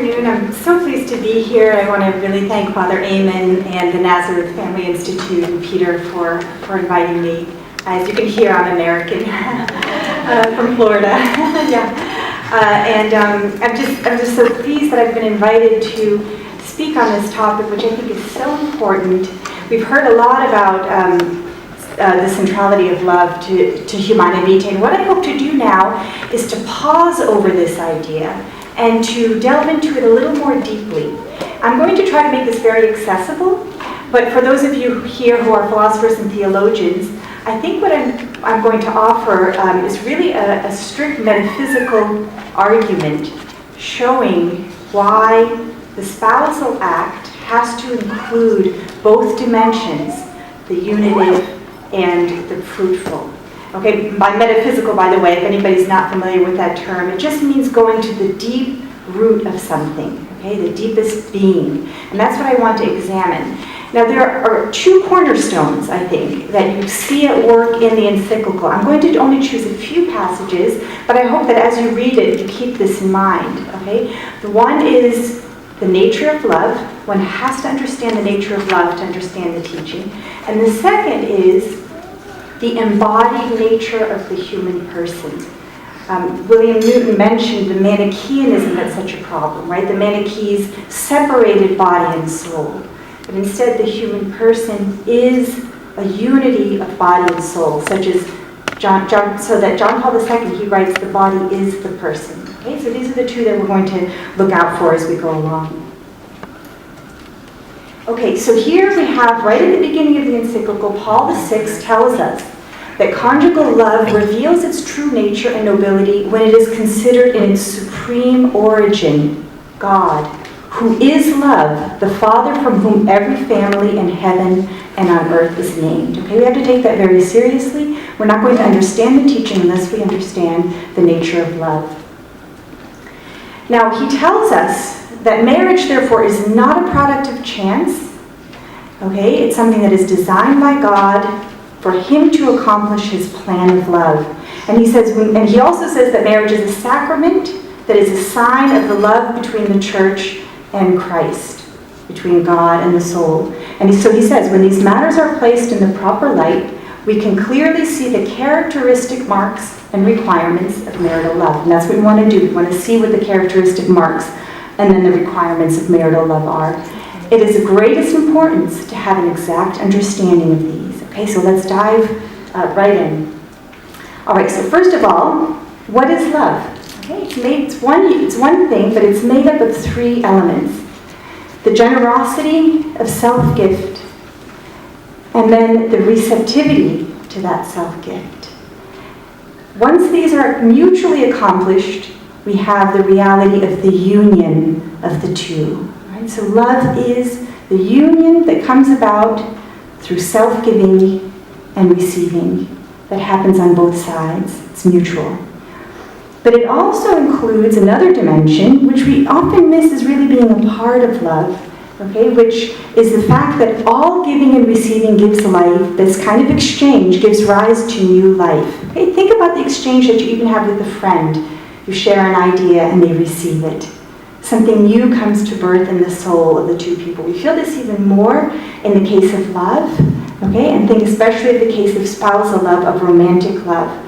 afternoon. I'm so pleased to be here. I want to really thank Father Eamon and the Nazareth Family Institute and Peter for inviting me. As you can hear, I'm American from Florida. I'm just so pleased that I've been invited to speak on this topic, which I think is so important. We've heard a lot about the centrality of love to Humanae Vitae, and what I hope to do now is to pause over this idea and to delve into it a little more deeply. I'm going to try to make this very accessible, but for those of you here who are philosophers and theologians, I think what I'm going to offer is really a strict metaphysical argument showing why the spousal act has to include both dimensions, the unitive and the fruitful. Okay, by metaphysical, by the way, if anybody's not familiar with that term, it just means going to the deep root of something, okay, the deepest being. And that's what I want to examine. Now, there are two cornerstones, I think, that you see at work in the encyclical. I'm going to only choose a few passages, but I hope that as you read it, you keep this in mind, okay? The one is the nature of love. One has to understand the nature of love to understand the teaching. And the second is the embodied nature of the human person. William Newton mentioned the Manichaeism that's such a problem, right? The Manichaees separated body and soul. But instead, the human person is a unity of body and soul, such as John Paul II, he writes, the body is the person. Okay, so these are the two that we're going to look out for as we go along. Okay, so here we have, right at the beginning of the encyclical, Paul VI tells us that conjugal love reveals its true nature and nobility when it is considered in its supreme origin, God, who is love, the Father from whom every family in heaven and on earth is named. Okay, we have to take that very seriously. We're not going to understand the teaching unless we understand the nature of love. Now, he tells us that marriage, therefore, is not a product of chance. Okay, it's something that is designed by God for him to accomplish his plan of love. And he says, and he also says that marriage is a sacrament that is a sign of the love between the church and Christ, between God and the soul. And so he says, when these matters are placed in the proper light, we can clearly see the characteristic marks and requirements of marital love. And that's what we want to do. We want to see what the characteristic marks and then the requirements of marital love are. It is of greatest importance to have an exact understanding of these. Okay, so let's dive right in. All right, so first of all, what is love? Okay, it's one thing, but it's made up of three elements. The generosity of self-gift, and then the receptivity to that self-gift. Once these are mutually accomplished, we have the reality of the union of the two. Right? So love is the union that comes about through self-giving and receiving that happens on both sides. It's mutual. But it also includes another dimension, which we often miss as really being a part of love, okay, which is the fact that all giving and receiving gives life. This kind of exchange gives rise to new life. Okay, think about the exchange that you even have with a friend. You share an idea and they receive it. Something new comes to birth in the soul of the two people. We feel this even more in the case of love, okay, and think especially of the case of spousal love, of romantic love.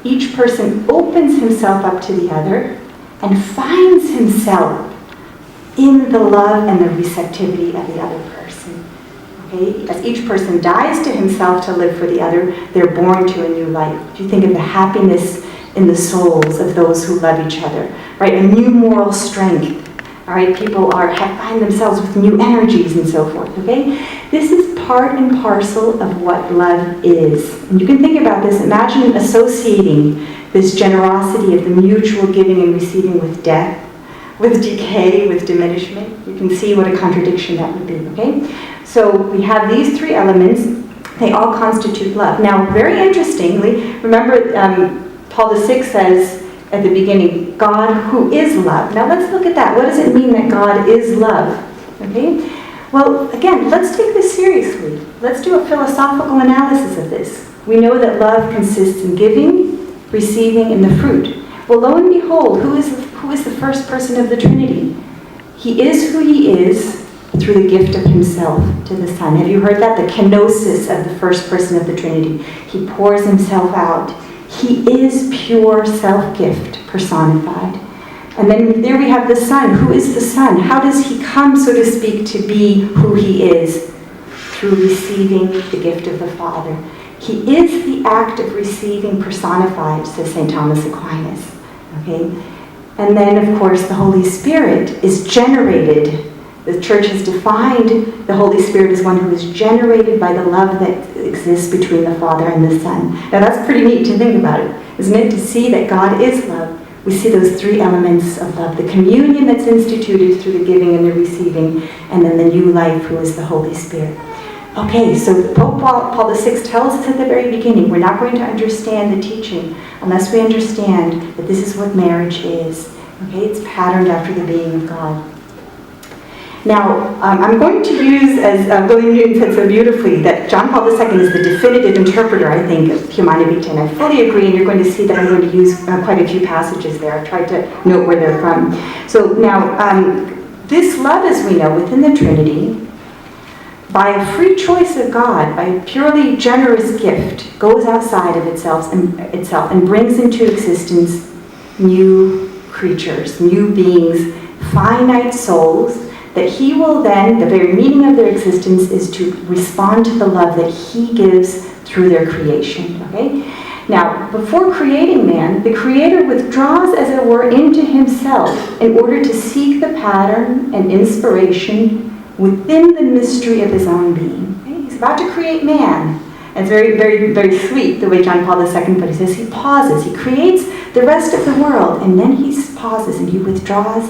Each person opens himself up to the other and finds himself in the love and the receptivity of the other person. Okay? As each person dies to himself to live for the other, they're born to a new life. If you think of the happiness in the souls of those who love each other, right? A new moral strength. All right, people find themselves with new energies and so forth. Okay, this is part and parcel of what love is. And you can think about this. Imagine associating this generosity of the mutual giving and receiving with death, with decay, with diminishment. You can see what a contradiction that would be. Okay, so we have these three elements. They all constitute love. Now, very interestingly, remember Paul VI says at the beginning, God who is love. Now let's look at that. What does it mean that God is love? Okay? Well, again, let's take this seriously. Let's do a philosophical analysis of this. We know that love consists in giving, receiving, and the fruit. Well, lo and behold, who is the first person of the Trinity? He is who he is through the gift of himself to the Son. Have you heard that? The kenosis of the first person of the Trinity. He pours himself out. He is pure self-gift personified. And then there we have the Son. Who is the Son? How does he come, so to speak, to be who he is? Through receiving the gift of the Father. He is the act of receiving personified, says St. Thomas Aquinas. Okay? And then, of course, the Holy Spirit is generated. The Church has defined the Holy Spirit as one who is generated by the love that exists between the Father and the Son. Now that's pretty neat to think about it, isn't it? To see that God is love. We see those three elements of love. The communion that's instituted through the giving and the receiving, and then the new life, who is the Holy Spirit. Okay, so Pope Paul VI tells us at the very beginning, we're not going to understand the teaching unless we understand that this is what marriage is. Okay, it's patterned after the being of God. Now, I'm going to use, as William Newton said so beautifully, that John Paul II is the definitive interpreter, I think, of Humanae Vitae, and I fully agree, and you're going to see that I'm going to use quite a few passages there. I've tried to note where they're from. So now, this love, as we know, within the Trinity, by a free choice of God, by a purely generous gift, goes outside of itself and brings into existence new creatures, new beings, finite souls, that he will then, the very meaning of their existence is to respond to the love that he gives through their creation. Okay? Now, before creating man, the Creator withdraws, as it were, into himself in order to seek the pattern and inspiration within the mystery of his own being. Okay? He's about to create man. And it's very, very, very sweet the way John Paul II put it. He says he pauses, he creates the rest of the world, and then he pauses and he withdraws,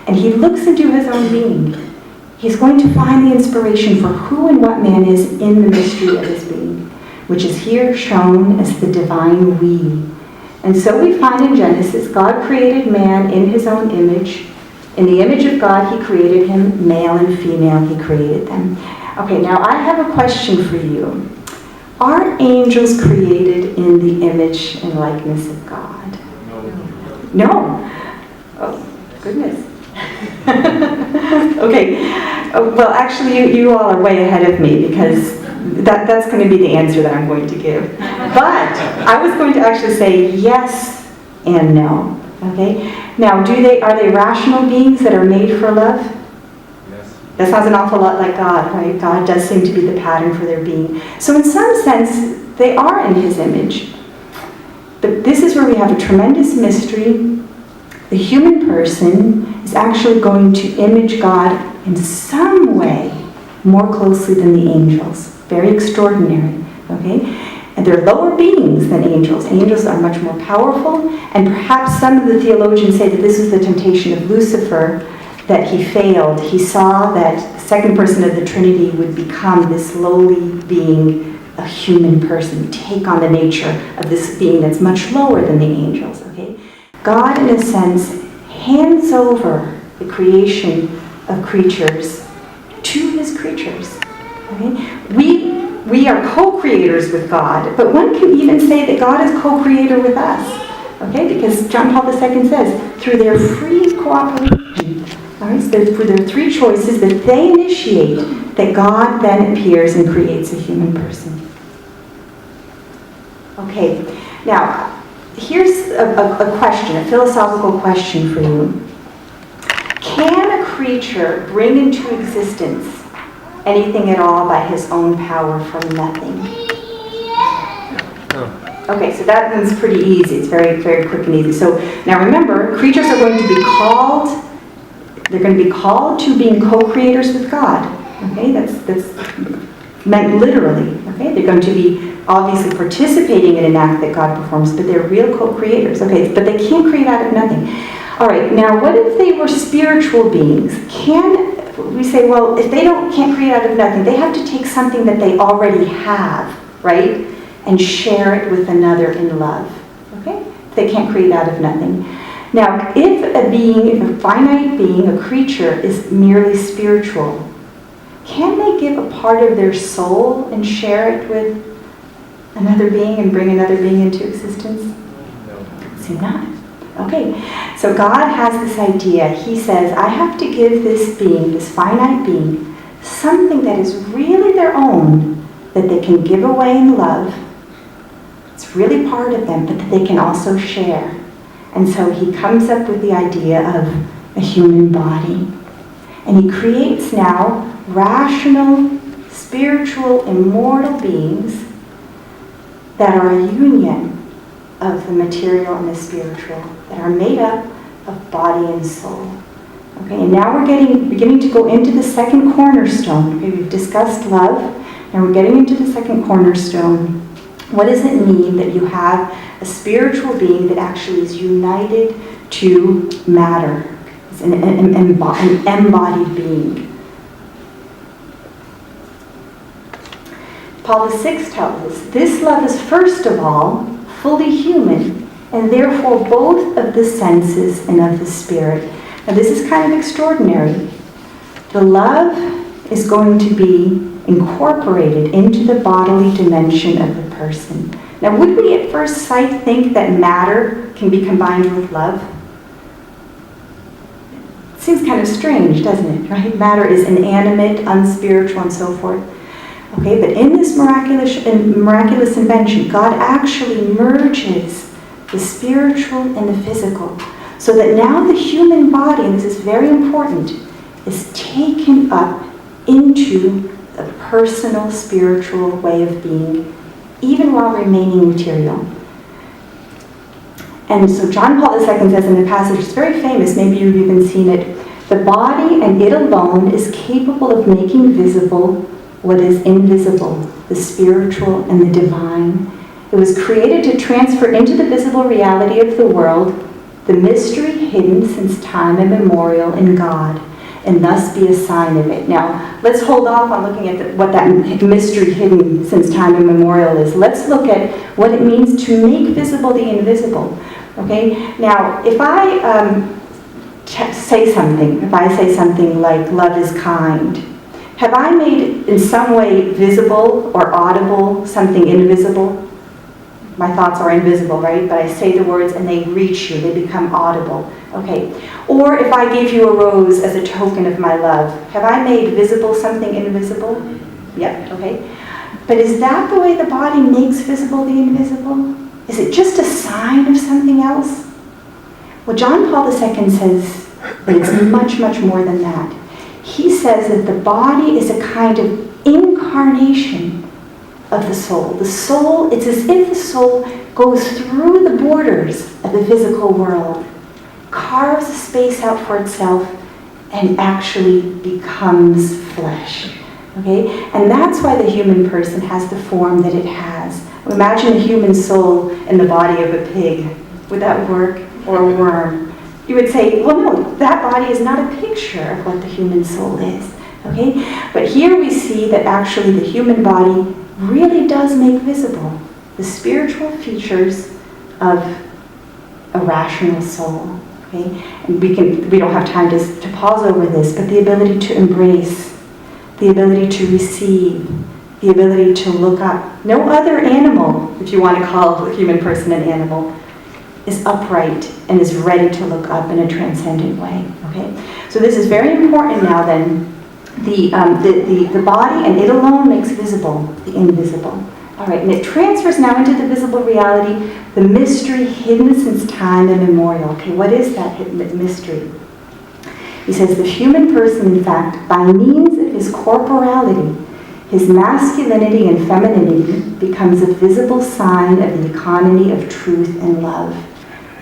and he looks into his own being. He's going to find the inspiration for who and what man is in the mystery of his being, which is here shown as the divine we. And so we find in Genesis, God created man in his own image. In the image of God, he created him, male and female, he created them. Okay, now I have a question for you. Are angels created in the image and likeness of God? No. Oh, goodness. Okay. Well, actually, you all are way ahead of me, because that's going to be the answer that I'm going to give. But I was going to actually say yes and no. Okay. Now, are they rational beings that are made for love? Yes. That sounds an awful lot like God, right? God does seem to be the pattern for their being. So in some sense, they are in his image. But this is where we have a tremendous mystery. The human person is actually going to image God in some way more closely than the angels. Very extraordinary, okay? And they're lower beings than angels. Angels are much more powerful, and perhaps some of the theologians say that this is the temptation of Lucifer, that he failed. He saw that the second person of the Trinity would become this lowly being, a human person, take on the nature of this being that's much lower than the angels, okay? God, in a sense, hands over the creation of creatures to his creatures. Okay? We are co-creators with God, but one can even say that God is co-creator with us. Okay? Because John Paul II says, through their free cooperation, all right, so for their three choices that they initiate, that God then appears and creates a human person. Okay, now, here's a question, a philosophical question for you. Can a creature bring into existence anything at all by his own power from nothing? Okay, so that one's pretty easy. It's very, very quick and easy. So now remember, creatures are going to be called, they're going to be called to being co-creators with God. Okay, that's meant literally. Okay, they're going to be obviously participating in an act that God performs, but they're real co-creators. Okay, but they can't create out of nothing. All right, now what if they were spiritual beings? We say, well, if they can't create out of nothing, they have to take something that they already have, right, and share it with another in love. Okay? They can't create out of nothing. Now, if a finite being, a creature, is merely spiritual, can they give a part of their soul and share it with another being and bring another being into existence? No. See, not. Okay, so God has this idea. He says, I have to give this being, this finite being, something that is really their own, that they can give away in love. It's really part of them, but that they can also share. And so he comes up with the idea of a human body. And he creates now rational, spiritual, immortal beings that are a union of the material and the spiritual, that are made up of body and soul. Okay, and now we're beginning to go into the second cornerstone. Okay, we've discussed love, and we're getting into the second cornerstone. What does it mean that you have a spiritual being that actually is united to matter? It's an embodied being. Paul VI tells us, this love is first of all fully human, and therefore both of the senses and of the spirit. Now this is kind of extraordinary. The love is going to be incorporated into the bodily dimension of the person. Now would we at first sight think that matter can be combined with love? It seems kind of strange, doesn't it? Right? Matter is inanimate, unspiritual, and so forth. Okay, but in this miraculous invention, God actually merges the spiritual and the physical, so that now the human body, and this is very important, is taken up into a personal spiritual way of being, even while remaining material. And so John Paul II says in the passage, it's very famous, maybe you've even seen it, the body and it alone is capable of making visible what is invisible, the spiritual and the divine. It was created to transfer into the visible reality of the world the mystery hidden since time immemorial in God, and thus be a sign of it. Now, let's hold off on looking at what that mystery hidden since time immemorial is. Let's look at what it means to make visible the invisible. Okay? Now, if I say something like love is kind, have I made in some way visible or audible something invisible? My thoughts are invisible, right? But I say the words and they reach you, they become audible. Okay. Or if I gave you a rose as a token of my love, have I made visible something invisible? Yep, okay. But is that the way the body makes visible the invisible? Is it just a sign of something else? Well, John Paul II says that it's much, much more than that. He says that the body is a kind of incarnation of the soul. The soul, it's as if the soul goes through the borders of the physical world, carves a space out for itself, and actually becomes flesh. Okay? And that's why the human person has the form that it has. Imagine a human soul in the body of a pig. Would that work? Or a worm? You would say, well, no, that body is not a picture of what the human soul is. Okay? But here we see that actually the human body really does make visible the spiritual features of a rational soul. Okay? And we don't have time to pause over this, but the ability to embrace, the ability to receive, the ability to look up. No other animal, if you want to call a human person an animal, is upright and is ready to look up in a transcendent way. Okay? So this is very important now then. The body and it alone makes visible the invisible. All right, and it transfers now into the visible reality, the mystery hidden since time immemorial. Okay, what is that hidden mystery? He says the human person, in fact, by means of his corporality, his masculinity and femininity, becomes a visible sign of the economy of truth and love,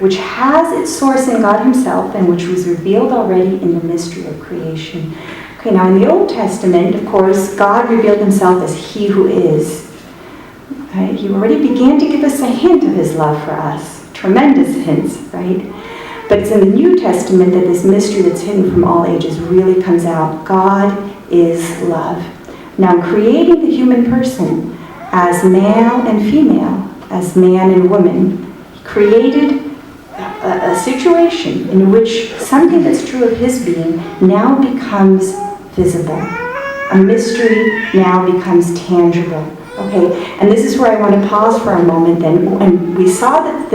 which has its source in God himself and which was revealed already in the mystery of creation. Okay, now in the Old Testament, of course, God revealed himself as he who is. Okay, he already began to give us a hint of his love for us. Tremendous hints, right? But it's in the New Testament that this mystery that's hidden from all ages really comes out. God is love. Now, creating the human person as male and female, as man and woman, he created a situation in which something that's true of his being now becomes visible. A mystery now becomes tangible. Okay, and this is where I want to pause for a moment then. And we saw that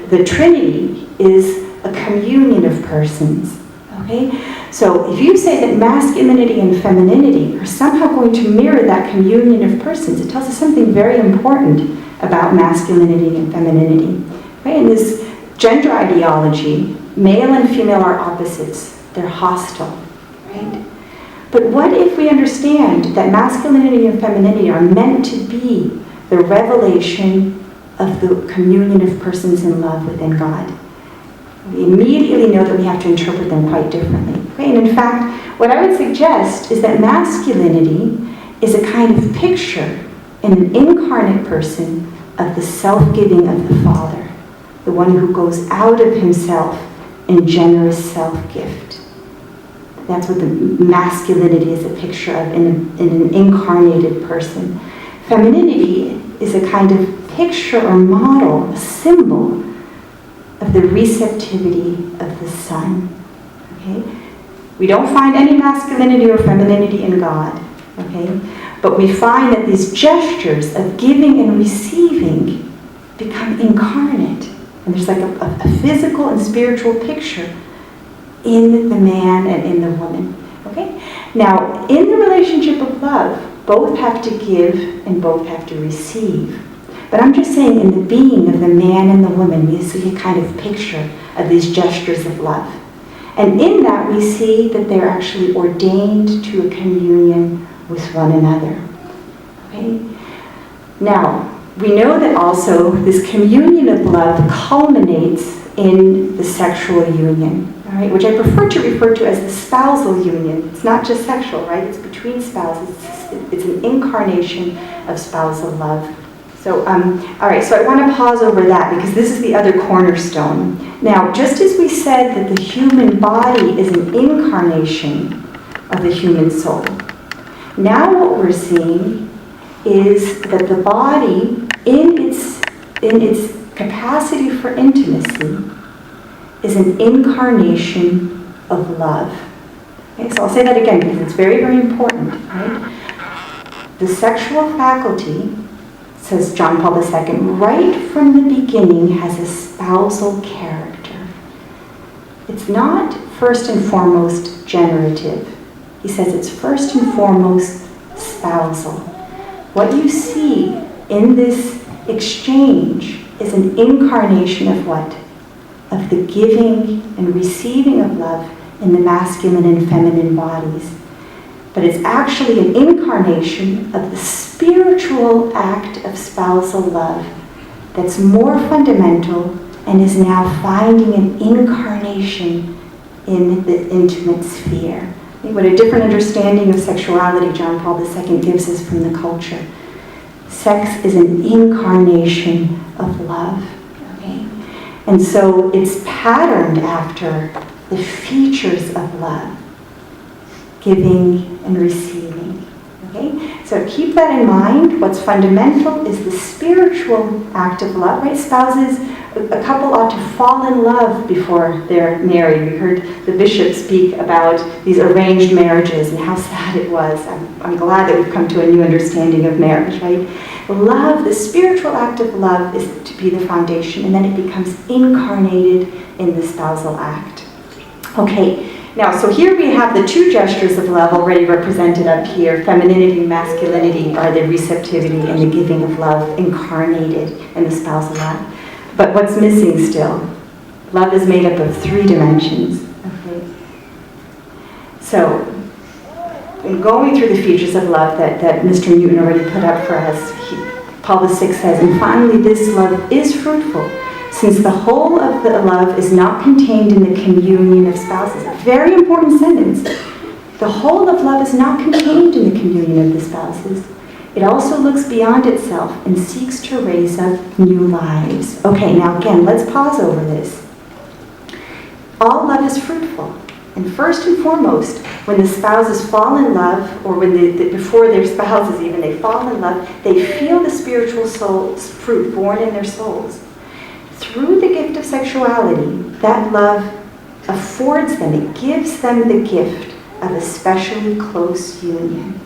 the Trinity is a communion of persons. Okay? So if you say that masculinity and femininity are somehow going to mirror that communion of persons, it tells us something very important about masculinity and femininity. Right? In this gender ideology, male and female are opposites. They're hostile. Right? But what if we understand that masculinity and femininity are meant to be the revelation of the communion of persons in love within God? We immediately know that we have to interpret them quite differently. Okay? And in fact, what I would suggest is that masculinity is a kind of picture in an incarnate person of the self-giving of the Father, the one who goes out of himself in generous self-gift. That's what the masculinity is a picture of in an incarnated person. Femininity is a kind of picture or model, a symbol of the receptivity of the Son. Okay? We don't find any masculinity or femininity in God. Okay? But we find that these gestures of giving and receiving become incarnate. And there's like a physical and spiritual picture in the man and in the woman. Okay? Now, in the relationship of love, both have to give and both have to receive. But I'm just saying, in the being of the man and the woman, we see a kind of picture of these gestures of love. And in that, we see that they're actually ordained to a communion with one another. Okay? Now, we know that also this communion of love culminates in the sexual union, all right, which I prefer to refer to as the spousal union. It's not just sexual, right? It's between spouses. It's an incarnation of spousal love. So, all right, so I want to pause over that because this is the other cornerstone. Now, just as we said that the human body is an incarnation of the human soul, now what we're seeing is that the body, in its capacity for intimacy, is an incarnation of love. Okay, so I'll say that again because it's very, very important. Right? The sexual faculty, says John Paul II, right from the beginning has a spousal character. It's not first and foremost generative. He says it's first and foremost spousal. What you see in this exchange is an incarnation of what? Of the giving and receiving of love in the masculine and feminine bodies. But it's actually an incarnation of the spiritual act of spousal love that's more fundamental and is now finding an incarnation in the intimate sphere. What a different understanding of sexuality John Paul II gives us from the culture. Sex is an incarnation of love. Okay? And so it's patterned after the features of love. Giving and receiving. Okay? So keep that in mind. What's fundamental is the spiritual act of love, right? Spouses, a couple ought to fall in love before they're married. We heard the bishop speak about these arranged marriages and how sad it was. I'm glad that we've come to a new understanding of marriage, right? Love, the spiritual act of love is to be the foundation, and then it becomes incarnated in the spousal act. Okay. Now, so here we have the two gestures of love already represented up here. Femininity and masculinity are the receptivity and the giving of love incarnated in the spousal act. But what's missing still? Love is made up of three dimensions. Okay? So, in going through the features of love that Mr. Newton already put up for us, Paul VI says, and finally this love is fruitful, since the whole of the love is not contained in the communion of spouses. A very important sentence. The whole of love is not contained in the communion of the spouses. It also looks beyond itself and seeks to raise up new lives. Okay, now again, let's pause over this. All love is fruitful. And first and foremost, when the spouses fall in love, or when before their spouses even, they fall in love, they feel the spiritual soul's fruit born in their souls. Through the gift of sexuality, that love affords them, it gives them the gift of a specially close union.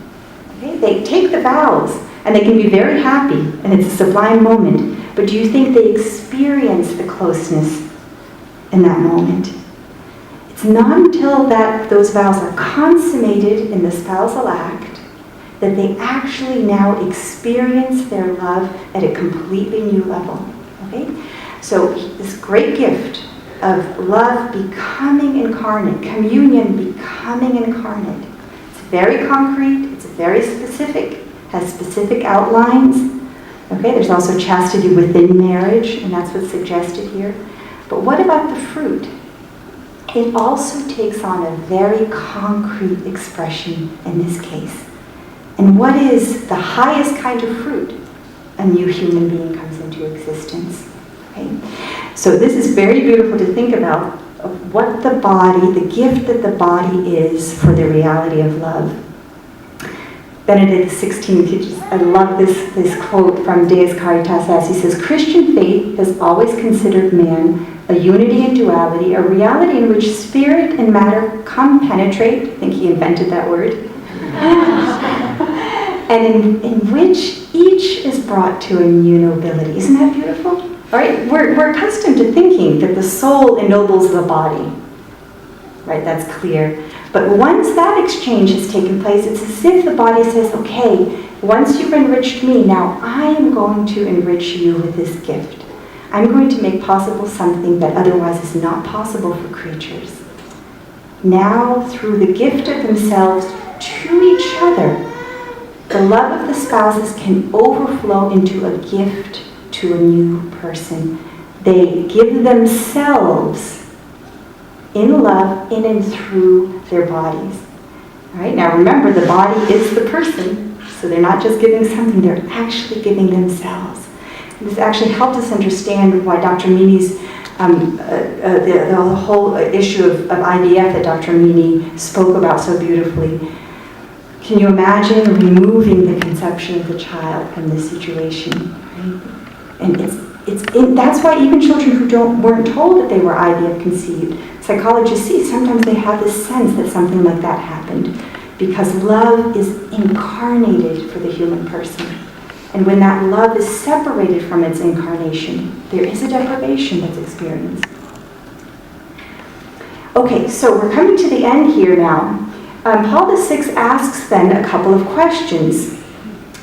Okay? They take the vows, and they can be very happy, and it's a sublime moment. But do you think they experience the closeness in that moment. It's not until that those vows are consummated in the spousal act that they actually now experience their love at a completely new level. Okay? So this great gift of love becoming incarnate, communion becoming incarnate. It's very concrete, it's very specific, has specific outlines. Okay, there's also chastity within marriage, and that's what's suggested here. But what about the fruit? It also takes on a very concrete expression in this case. And what is the highest kind of fruit? A new human being comes into existence. Okay? So this is very beautiful to think about of what the body, the gift that the body is for the reality of love. Benedict XVI teaches, I love this quote from Deus Caritas as he says, Christian faith has always considered man a unity and duality, a reality in which spirit and matter compenetrate, I think he invented that word, and in which each is brought to a new nobility. Isn't that beautiful? All right, we're accustomed to thinking that the soul ennobles the body. Right, that's clear. But once that exchange has taken place, it's as if the body says, okay, once you've enriched me, now I am going to enrich you with this gift. I'm going to make possible something that otherwise is not possible for creatures. Now, through the gift of themselves to each other, the love of the spouses can overflow into a gift to a new person. They give themselves in love, in and through their bodies. All right, now remember, the body is the person, so they're not just giving something, they're actually giving themselves. And this actually helped us understand why Dr. Meany's, the whole issue of IVF that Dr. Meany spoke about so beautifully. Can you imagine removing the conception of the child from this situation? Right? And that's why even children who weren't told that they were IVF conceived, psychologists see sometimes they have this sense that something like that happened because love is incarnated for the human person. And when that love is separated from its incarnation, there is a deprivation that's experienced. Okay, so we're coming to the end here now. Paul VI asks then a couple of questions.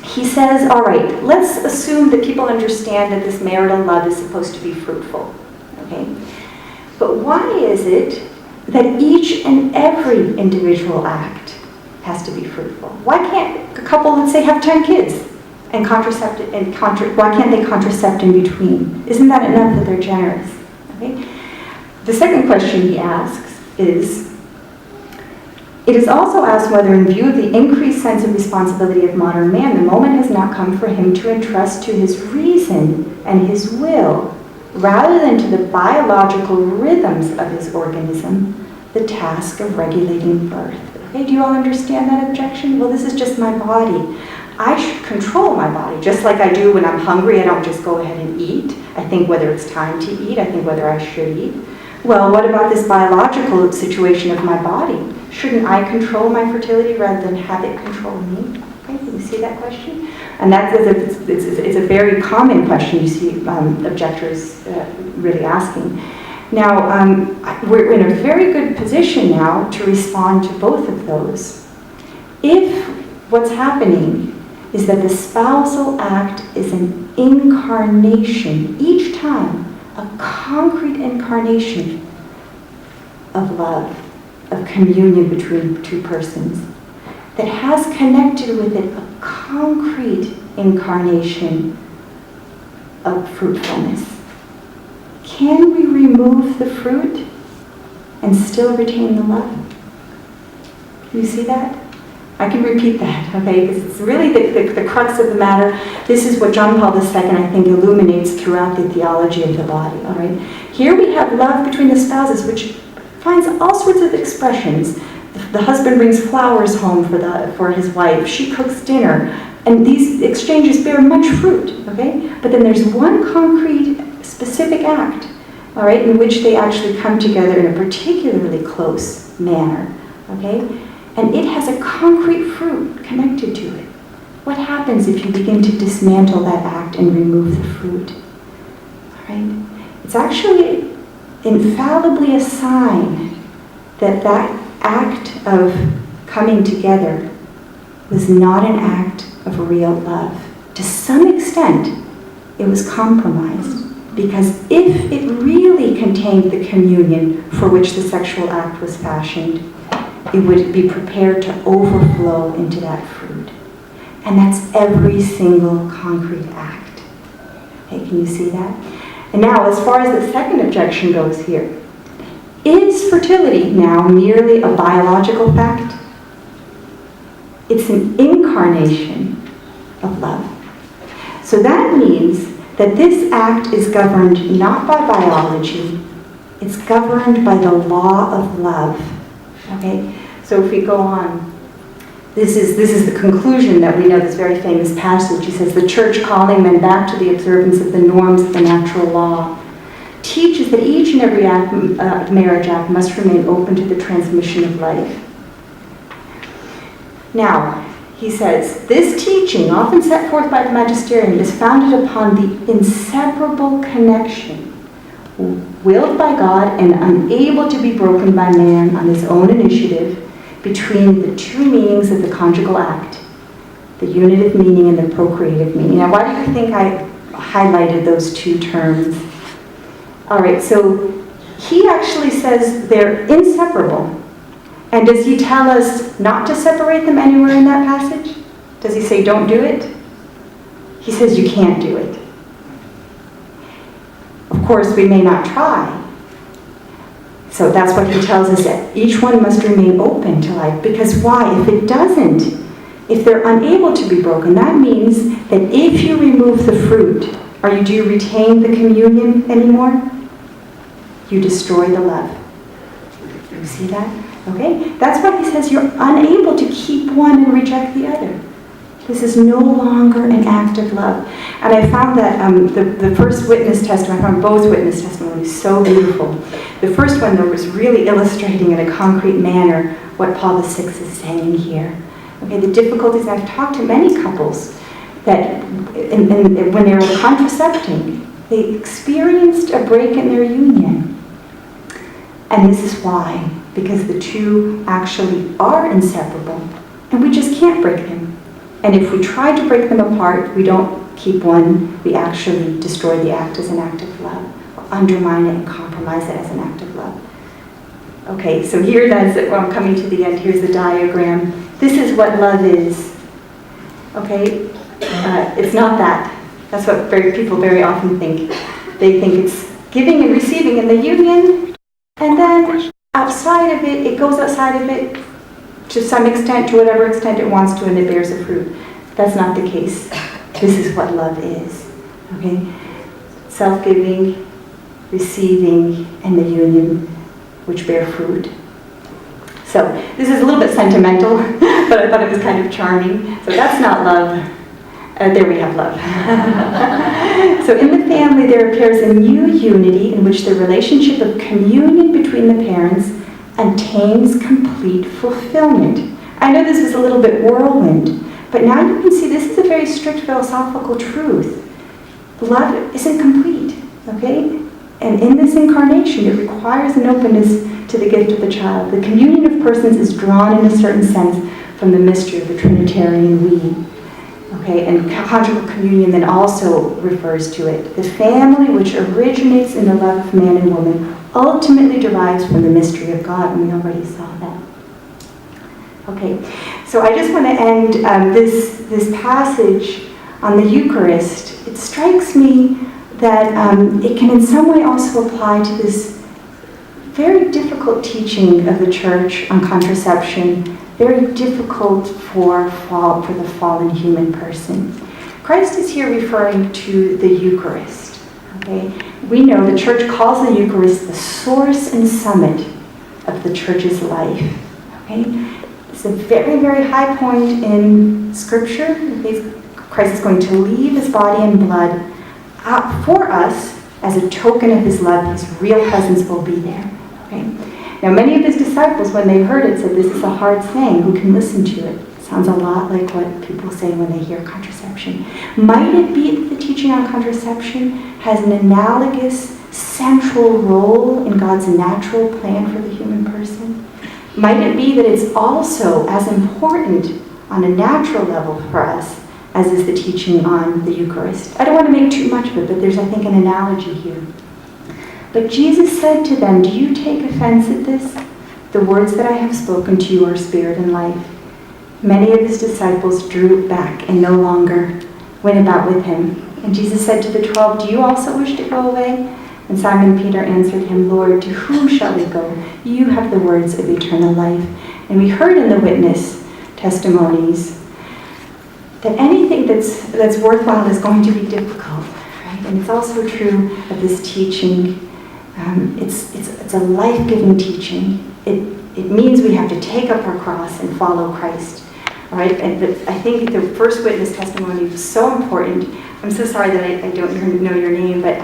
He says, all right, let's assume that people understand that this marital love is supposed to be fruitful. Okay? But why is it that each and every individual act has to be fruitful? Why can't a couple, let's say, have 10 kids and why can't they contracept in between? Isn't that enough that they're generous? Okay? The second question he asks is, it is also asked whether in view of the increased sense of responsibility of modern man, the moment has not come for him to entrust to his reason and his will, rather than to the biological rhythms of his organism, the task of regulating birth. Okay, do you all understand that objection? Well, this is just my body. I should control my body, just like I do when I'm hungry. I don't just go ahead and eat. I think whether it's time to eat. I think whether I should eat. Well, what about this biological situation of my body? Shouldn't I control my fertility rather than have it control me? Okay, can you see that question? And it's a very common question you see objectors really asking. Now, we're in a very good position now to respond to both of those. If what's happening is that the spousal act is an incarnation, each time, a concrete incarnation of love, of communion between two persons, that has connected with it a concrete incarnation of fruitfulness. Can we remove the fruit and still retain the love? Can you see that? I can repeat that, okay, because it's really the crux of the matter. This is what John Paul II, I think, illuminates throughout the theology of the body, all right? Here we have love between the spouses, which finds all sorts of expressions. The husband brings flowers home for his wife. She cooks dinner. And these exchanges bear much fruit, okay? But then there's one concrete, specific act, all right, in which they actually come together in a particularly close manner, okay? And it has a concrete fruit connected to it. What happens if you begin to dismantle that act and remove the fruit? All right? It's actually infallibly a sign that that act of coming together was not an act of real love. To some extent, it was compromised, because if it really contained the communion for which the sexual act was fashioned, it would be prepared to overflow into that fruit. And that's every single concrete act. Okay, can you see that? And now, as far as the second objection goes here, is fertility now merely a biological fact? It's an incarnation of love. So that means that this act is governed not by biology, it's governed by the law of love. Okay? So if we go on, this is the conclusion that we know, this very famous passage. He says, the Church, calling men back to the observance of the norms of the natural law, teaches that each and every marriage act must remain open to the transmission of life. Now, he says, this teaching, often set forth by the magisterium, is founded upon the inseparable connection willed by God and unable to be broken by man on his own initiative between the two meanings of the conjugal act, the unitive meaning and the procreative meaning. Now, why do you think I highlighted those two terms? All right, so he actually says they're inseparable. And does he tell us not to separate them anywhere in that passage? Does he say don't do it? He says you can't do it. Of course, we may not try. So that's what he tells us, that each one must remain open to life. Because why? If it doesn't, if they're unable to be broken, that means that if you remove the fruit, do you retain the communion anymore? You destroy the love. You see that? Okay? That's why he says you're unable to keep one and reject the other. This is no longer an act of love. And I found that the first witness testimony, I found both witness testimonies so beautiful. The first one, though, was really illustrating in a concrete manner what Paul VI is saying here. Okay, the difficulties, I've talked to many couples that when they were contracepting, they experienced a break in their union. And this is why. Because the two actually are inseparable, and we just can't break them. And if we try to break them apart, we don't keep one, we actually destroy the act as an act of love, or undermine it and compromise it as an act of love. Okay, so here that's it. Well, I'm coming to the end. Here's the diagram. This is what love is. Okay, it's not that. That's what people very often think. They think it's giving and receiving in the union, and then outside of it, it goes outside of it to some extent, to whatever extent it wants to, and it bears a fruit. That's not the case. This is what love is. Okay? Self-giving, receiving, and the union which bear fruit. So, this is a little bit sentimental, but I thought it was kind of charming. So that's not love. There we have love. So in the family there appears a new unity in which the relationship of communion between the parents attains complete fulfillment. I know this was a little bit whirlwind, but now you can see this is a very strict philosophical truth. Love isn't complete, okay? And in this incarnation, it requires an openness to the gift of the child. The communion of persons is drawn in a certain sense from the mystery of the Trinitarian we. Okay, and conjugal communion then also refers to it. The family, which originates in the love of man and woman, ultimately derives from the mystery of God, and we already saw that. Okay, so I just want to end this passage on the Eucharist. It strikes me that it can in some way also apply to this very difficult teaching of the Church on contraception, very difficult for the fallen human person. Christ is here referring to the Eucharist. Okay? We know the Church calls the Eucharist the source and summit of the Church's life. Okay? It's a very, very high point in Scripture. Christ is going to leave his body and blood for us as a token of his love. His real presence will be there. Okay? Now, many of his disciples, when they heard it, said, this is a hard saying. Who can listen to it? Sounds a lot like what people say when they hear contraception. Might it be that the teaching on contraception has an analogous central role in God's natural plan for the human person? Might it be that it's also as important on a natural level for us as is the teaching on the Eucharist? I don't want to make too much of it, but there's, I think, an analogy here. But Jesus said to them, "Do you take offense at this? The words that I have spoken to you are spirit and life." Many of his disciples drew back and no longer went about with him. And Jesus said to the 12, "Do you also wish to go away?" And Simon Peter answered him, "Lord, to whom shall we go? You have the words of eternal life." And we heard in the witness testimonies that anything that's worthwhile is going to be difficult, right? And it's also true of this teaching. It's a life-giving teaching. It means we have to take up our cross and follow Christ. All right, and I think the first witness testimony was so important. I'm so sorry that I don't know your name, but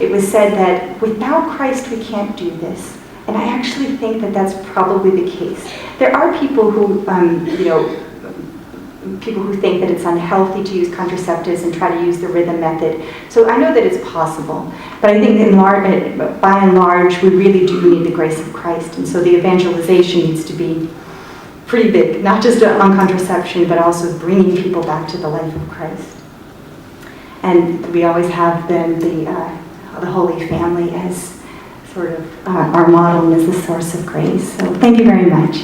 it was said that without Christ we can't do this. And I actually think that that's probably the case. There are people who, people who think that it's unhealthy to use contraceptives and try to use the rhythm method. So I know that it's possible, but I think that by and large we really do need the grace of Christ, and so the evangelization needs to be pretty big, not just on contraception, but also bringing people back to the life of Christ. And we always have then the Holy Family as sort of our model and as the source of grace. So thank you very much.